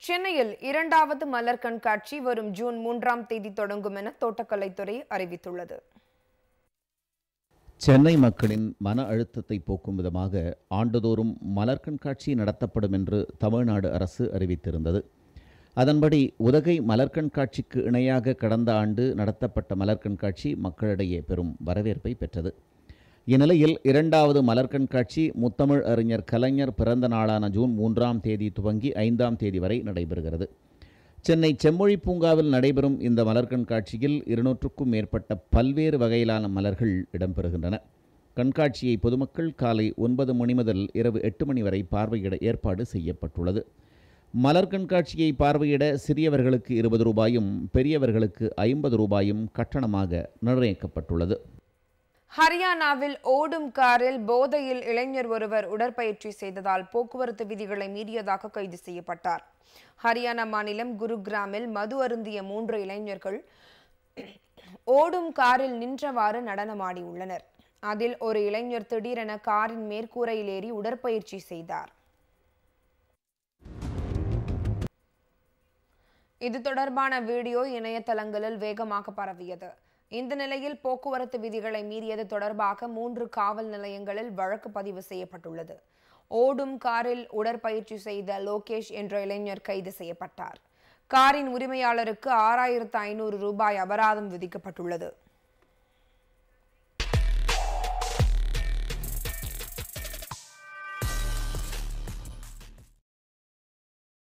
சென்னையில் இரண்டாவது மலர் கண்காட்சி வரும் ஜூன் 3ஆம் தேதி தொடங்கும் என தோட்டக்கலைத்துறை அறிவித்துள்ளது. சென்னை மக்களின் மன அழுத்தத்தை போக்கும் விதமாக ஆண்டுதோறும் மலர் கண்காட்சி நடத்தப்படும் என்று தமிழ்நாடு அரசு அறிவித்திருந்தது. அதன்படி உதகை மலர் கண்காட்சிக்கு இணையாக கடந்த ஆண்டு நடத்தப்பட்ட மலர் கண்காட்சி மக்களிடையே பெரும் வரவேற்பை பெற்றது. இந்நிலையில் இரண்டாவது மலர் கண்காட்சி முத்தமிழ் அறிஞர் கலைஞர் பிறந்த நாளான ஜூன் 3ஆம் தேதி துவங்கி 5ஆம் தேதி வரை நடைபெறுகிறது. சென்னை செம்மொழி பூங்காவில் நடைபெறும் இந்த மலர் கண்காட்சியில் 200க்கும் மேற்பட்ட பல்வேறு வகையிலான மலர்கள் இடம்பெறுகின்றன. கண்காட்சியை பொதுமக்கள் காலை 9 மணி முதல் இரவு 8 மணி வரை பார்வையிட ஏற்பாடு செய்யப்பட்டுள்ளது. மலர் கண்காட்சியை பார்வையிட சிறியவர்களுக்கு 20 ரூபாயும் பெரியவர்களுக்கு 50 ரூபாயும் கட்டணமாக நிர்ணயிக்கப்பட்டுள்ளது. ஹரியானாவில் ஓடும் காரில் போதையில் இளைஞர் ஒருவர் உடற்பயிற்சி செய்ததால் போக்குவரத்து விதிகளை மீறியதாக கைது செய்யப்பட்டார். ஹரியானா மாநிலம் குருகிராமில் மது அருந்திய 3 இளைஞர்கள் ஓடும் காரில் நின்றவாறு நடனமாடியுள்ளனர். அதில் ஒரு இளைஞர் திடீரென காரின் மேற்கூரையில் ஏறி உடற்பயிற்சி செய்தார். இது தொடர்பான வீடியோ இணையதளங்களில் வேகமாக பரவியது. இந்த நிலையில் போக்குவரத்து விதிகளை மீறியது தொடர்பாக 3 காவல் நிலையங்களில் வழக்கு பதிவு செய்யப்பட்டுள்ளது. ஓடும் காரில் உடற்பயிற்சி செய்த லோகேஷ் என்ற இளைஞர் கைது செய்யப்பட்டார். காரின் உரிமையாளருக்கு 6500 ரூபாய் அபராதம் விதிக்கப்பட்டுள்ளது.